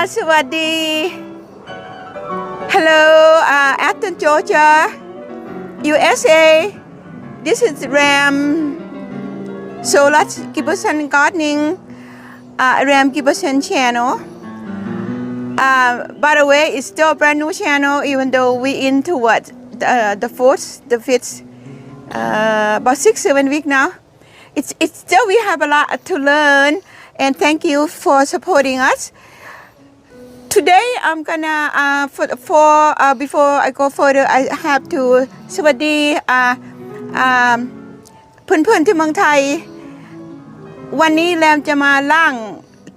สวัสดี Hello Athens Georgia USA This is Ram Sorat Giberson gardening Ram Giberson Channel by the way it's still a brand new channel even though we into what the fifth about 6-7 weeks now it's still we have a lot to learn and thank you for supporting us. Today I'm gonna before I go further I have to สวัสดีเพื่อนๆที่เมืองไทยวันนี้แรมจะมาล่าง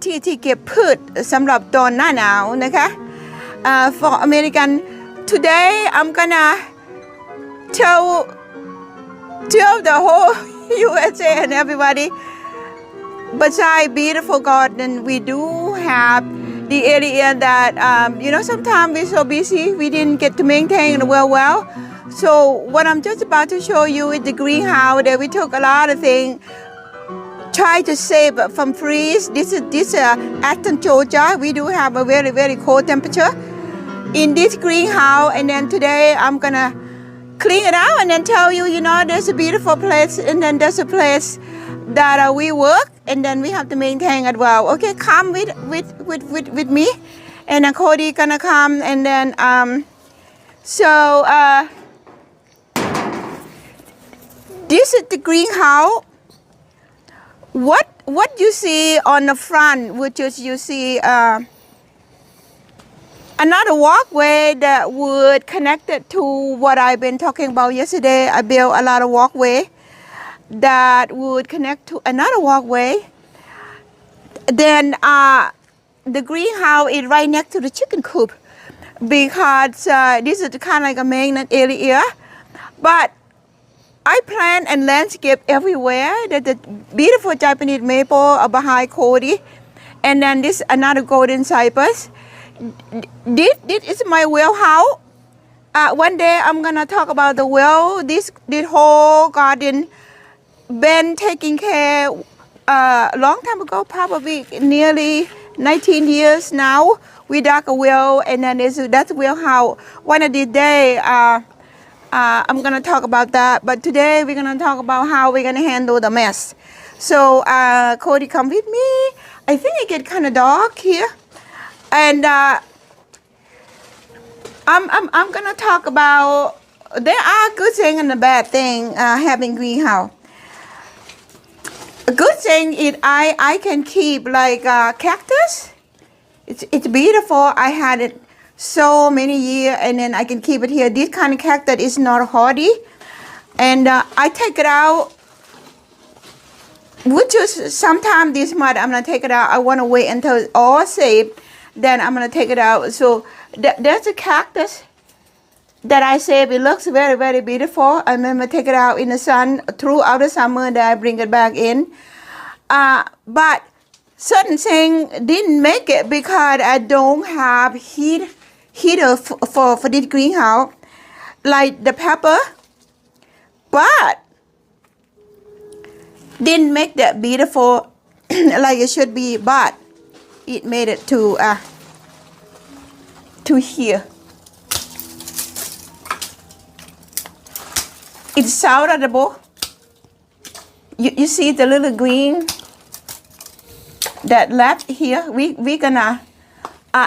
ที่เก็บพืชสำหรับตอนหน้าหนาวนะคะfor American today I'm gonna tell the whole USA and everybody beside beautiful garden we do have the area that sometimes we're so busy we didn't get to maintain it well so what I'm just about to show you is the greenhouse that we took a lot of things try to save from freeze this Athens Georgia we do have a very cold temperature in this greenhouse and then today I'm gonna clean it out and then tell you there's a beautiful place and then there's a place that we work and then we have to maintain as well. Okay, come with me, and then Cody gonna come and then this is the greenhouse. What you see on the front, which is you see another walkway that would connect it to what I've been talking about yesterday. I built a lot of walkway that would connect to another walkway. Then the greenhouse is right next to the chicken coop because this is kind of like a main area. But I plant and landscape everywhere. There's the beautiful Japanese maple behind Cody, and then this another golden cypress. This is my well house. One day I'm gonna talk about the well. This whole garden been taking care a long time ago, probably nearly 19 years now. We dug a well and then that's well how one of these days I'm gonna talk about that, but today we're gonna talk about how we're gonna handle the mess. So Cody, come with me. I think it get kind of dark here, and I'm gonna talk about there are good thing and a bad thing having greenhouse. A good thing is I can keep like cactus. It's beautiful. I had it so many years and then I can keep it here. This kind of cactus is not hardy. And I take it out, which is sometime this month I'm going to take it out. I want to wait until it's all safe. Then I'm going to take it out. So there's a cactus that I save. It looks very beautiful. I remember take it out in the sun throughout the summer. Then I bring it back in. But certain things didn't make it because I don't have heater for this greenhouse, like the pepper. But didn't make that beautiful like it should be. But it made it to here. It's salvageable. You see the little green that left here. We gonna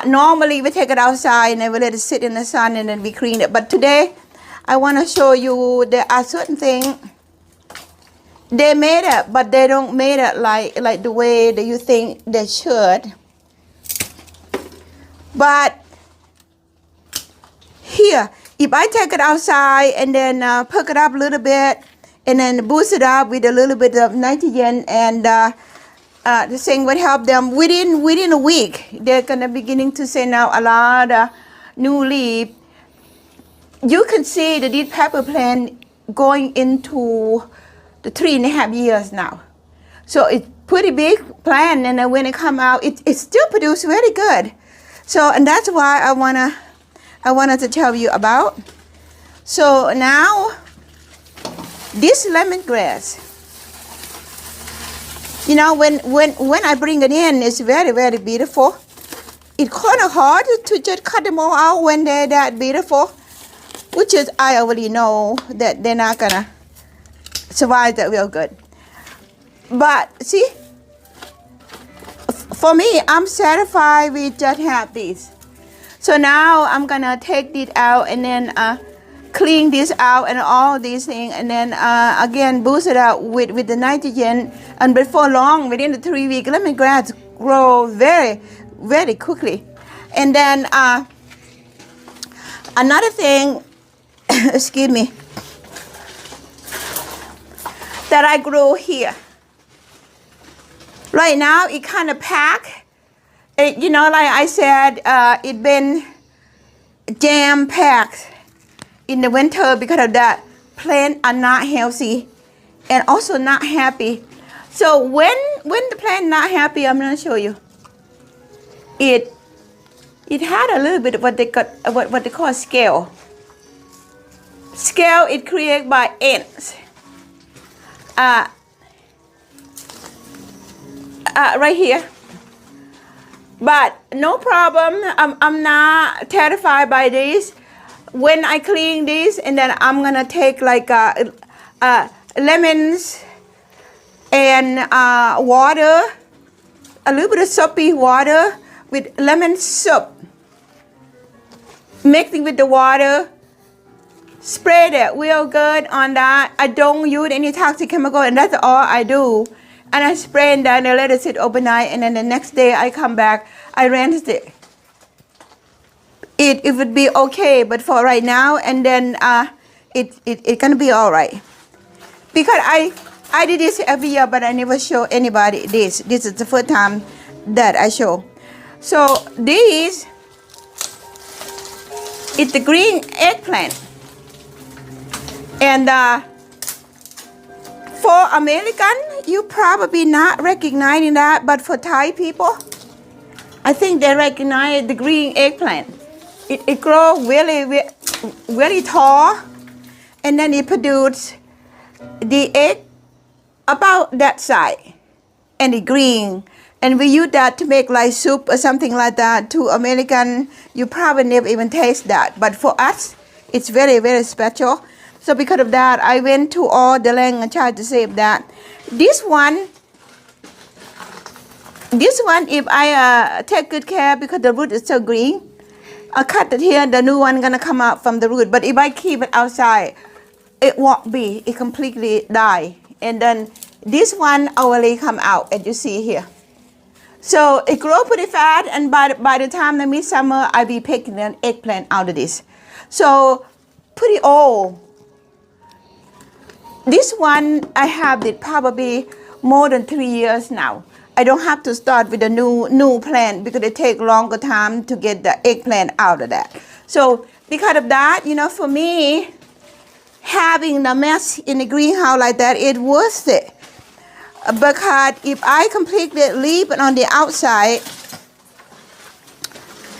normally we take it outside and then we let it sit in the sun and then we clean it. But today I want to show you there are certain things they made it, but they don't made it like the way that you think they should. But here, if I take it outside and then perk it up a little bit and then boost it up with a little bit of nitrogen and the thing would help them within a week. They're gonna beginning to send out a lot of new leaf. You can see that this pepper plant going into the 3.5 years now. So it's pretty big plant, and then when it come out, it still produce very good. So and that's why I wanted to tell you about. So now this lemongrass, when I bring it in, it's very beautiful. it's kind of hard to just cut them all out when they're that beautiful, which is I already know that they're not gonna survive that real good. But see, for me, I'm satisfied with just have these. So now I'm gonna take this out and then clean this out and all these things, and then again boost it out with the nitrogen. And before long, within the 3 weeks, lemongrass grow very, very quickly. And then another thing, excuse me, that I grow here. Right now, it kind of packed. You know, like I said, it been jam-packed in the winter because of that. Plants are not healthy and also not happy. So when the plant not happy, I'm gonna show you. It had a little bit of what they call scale. Scale is created by ants. Right here. But no problem. I'm not terrified by this. When I clean this, and then I'm gonna take like lemons and water, a little bit of soapy water with lemon soup, mixing with the water, spray that real good on that. I don't use any toxic chemical, and that's all I do. And I spray it down and let it sit overnight, and then the next day I come back, I rinse it. It would be okay, but for right now, and then it's gonna be all right. Because I did this every year, but I never show anybody this. This is the first time that I show. So this is the green eggplant. And for American, you probably not recognizing that, but for Thai people, I think they recognize the green eggplant. It grows really, really tall, and then it produces the egg about that size, and it's green. And we use that to make like soup or something like that. To American, you probably never even taste that. But for us, it's very, very special. So because of that, I went to all the land and tried to save that. This one, if I take good care, because the root is so green, I cut it here, the new one gonna come out from the root. But if I keep it outside, it won't be, it completely die. And then this one already come out, as you see here. So it grow pretty fast, and by the time the midsummer, I'll be picking an eggplant out of this. So pretty old. This one, I have it probably more than 3 years now. I don't have to start with a new plant because it takes longer time to get the eggplant out of that. So because of that, you know, for me, having the mess in the greenhouse like that, it's worth it. Because if I completely leave it on the outside,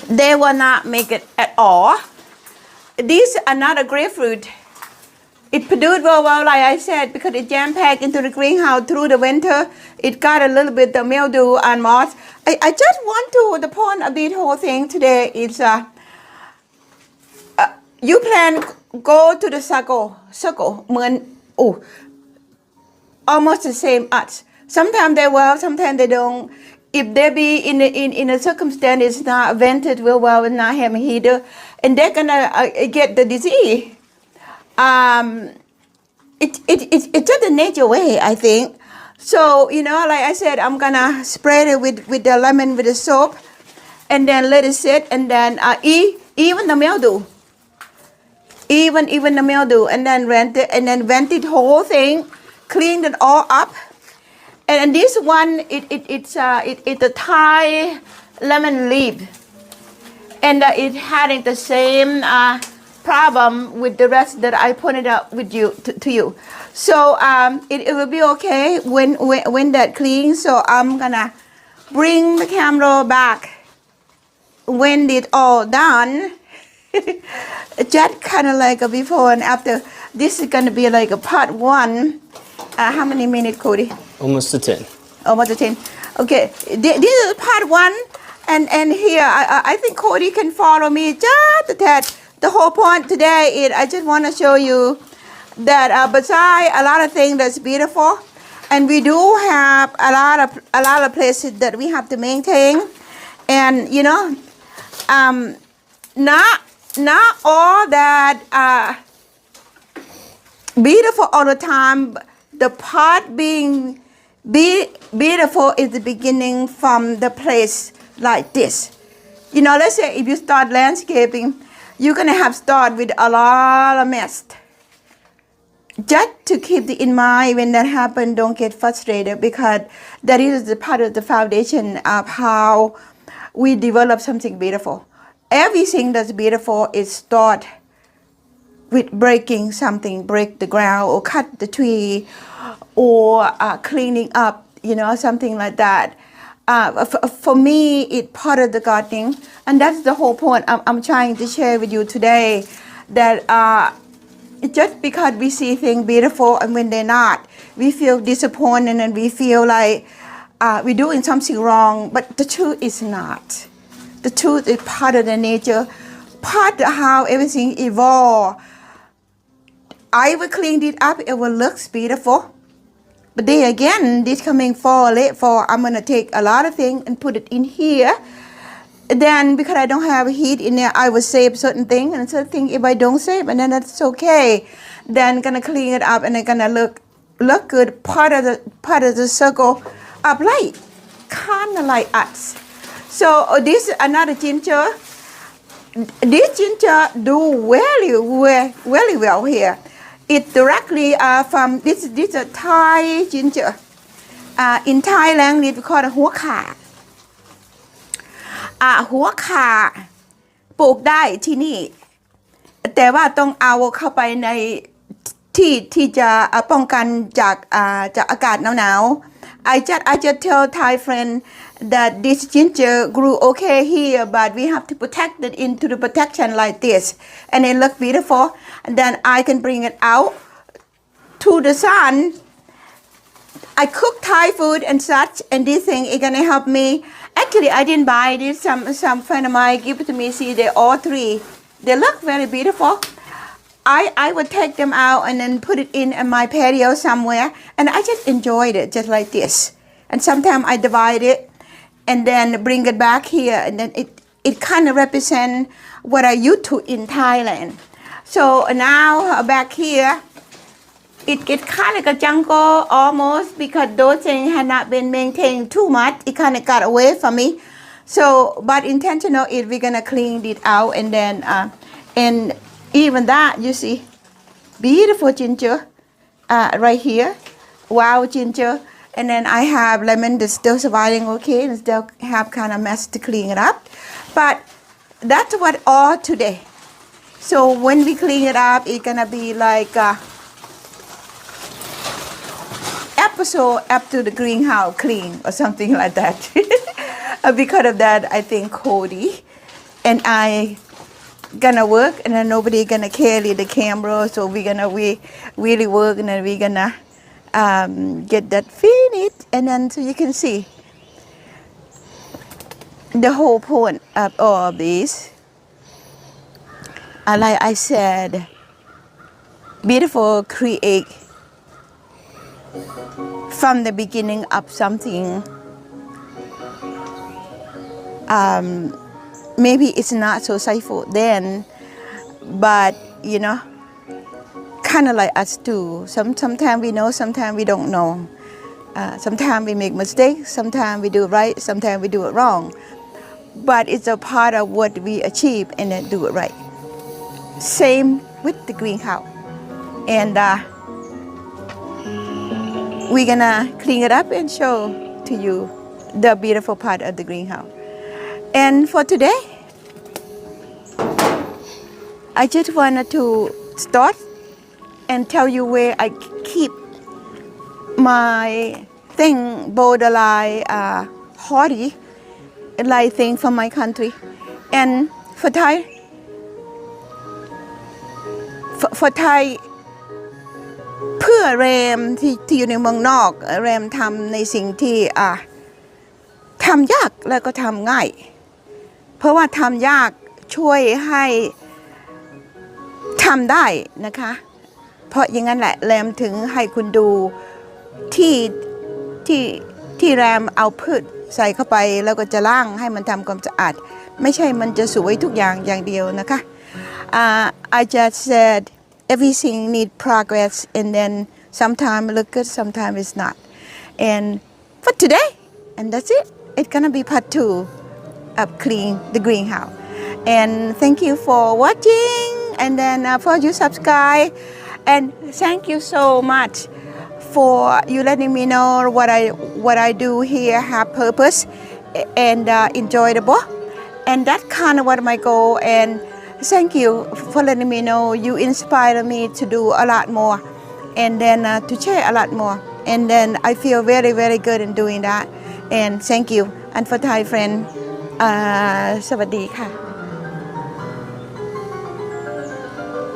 they will not make it at all. This is another grapefruit. It produced well, like I said, because it jam-packed into the greenhouse through the winter. It got a little bit of mildew and moss. I just want to, the point of this whole thing today is, you plan go to the circle, almost the same as. Sometimes they well, sometimes they don't. If they be in a circumstance it's not vented real well and not having heater, and they're gonna get the disease. It's just the nature way, I think. So, you know, like I said, I'm gonna spread it with the lemon, with the soap, and then let it sit, and then even the mildew. Even the mildew, and then vent it whole thing, clean it all up. And this one, it's a Thai lemon leaf, and it having the same problem with the rest that I pointed out with you to you. So it will be okay when that clean. So I'm gonna bring the camera back when it's all done. Just kind of like a before and after. This is gonna be like a part one. How many minutes, Cody? Almost to 10. Almost to 10. Okay, this is part one, and here I think Cody can follow me just a tad. The whole point today is I just want to show you that beside a lot of things that's beautiful, and we do have a lot of places that we have to maintain, and you know, not all that beautiful all the time. The part being beautiful is the beginning from the place like this. You know, let's say if you start landscaping, you're gonna have start with a lot of mess. Just to keep it in mind when that happens, don't get frustrated, because that is the part of the foundation of how we develop something beautiful. Everything that's beautiful is start with breaking something, break the ground or cut the tree or cleaning up, you know, something like that. For me, it's part of the gardening, and that's the whole point I'm trying to share with you today, that just because we see things beautiful and when they're not, we feel disappointed and we feel like we're doing something wrong, but the truth is not. The truth is part of the nature, part of how everything evolves. I will clean it up, it will look beautiful. But then again, this coming fall, late fall, I'm going to take a lot of things and put it in here. Then because I don't have heat in there, I will save certain things, and certain things if I don't save, and then that's okay. Then gonna clean it up and it's gonna look good. Part of the circle of light, kind of like us. So this is another ginger. This ginger do very well here. It directly from this is a Thai ginger. In Thai language we call it หัวข่า หัวข่าปลูกได้ที่นี่แต่ว่าต้องเอาเข้าไปในที่จะป้องกันจากอากาศหนาวๆ I just tell Thai friend that this ginger grew okay here, but we have to protect it into the protection like this, and it look beautiful, and then I can bring it out to the sun. I cook Thai food and such, and this thing is gonna help me. Actually, I didn't buy this. Some friend of mine give it to me. See, they all three. They look very beautiful. I would take them out and then put it in my patio somewhere, and I just enjoyed it just like this. And sometimes I divide it and then bring it back here, and then it kind of represent what I used to in Thailand. So now back here, it gets kind of a jungle almost, because those things had not been maintained too much. It kind of got away from me. So, but intentional is we're gonna clean it out, and then and even that, you see, beautiful ginger right here, wild ginger, and then I have lemon that's still surviving okay, and still have kind of mess to clean it up. But that's what all today. So when we clean it up, it's gonna be like episode after the greenhouse clean or something like that. Because of that, I think Cody and I gonna work, and then nobody gonna carry the camera, so we really work, and then we gonna get that finished, and then so you can see the whole point of all of this. Like I said, beautiful create from the beginning of something. Maybe it's not so insightful then, but you know, kind of like us too. Sometimes we know, sometimes we don't know. Sometimes we make mistakes, sometimes we do it right, sometimes we do it wrong. But it's a part of what we achieve and then do it right. Same with the greenhouse. And we're gonna clean it up and show to you the beautiful part of the greenhouse. And for today, I just wanted to start and tell you where I keep my thing borderline haughty like thing from my country. And for Thaiเพื่อแรมที่อยู่ในเมืองนอกแรมทำในสิ่งที่ทำยากแล้วก็ทำง่าย เพราะว่าทำยากช่วยให้ทำได้นะคะเพราะอย่างนั้นแหละแรมถึงให้คุณดูที่ที่แรมเอาพืชใส่เข้าไปแล้วก็จะล้างให้มันทำความสะอาดไม่ใช่มันจะสวยทุกอย่างอย่างเดียวนะคะ I just said everything need progress and then sometimes it look good sometimes it's not and for today and that's it it's gonna be part 2 of clean the greenhouse and thank you for watching and then for you subscribe and thank you so much for you letting me know what I do here have purpose and enjoyable and that kind of what my goal and thank you for letting me know you inspire me to do a lot more and then to share a lot more and then I feel very very good in doing that and thank you and for Thai friend สวัสดีค่ะ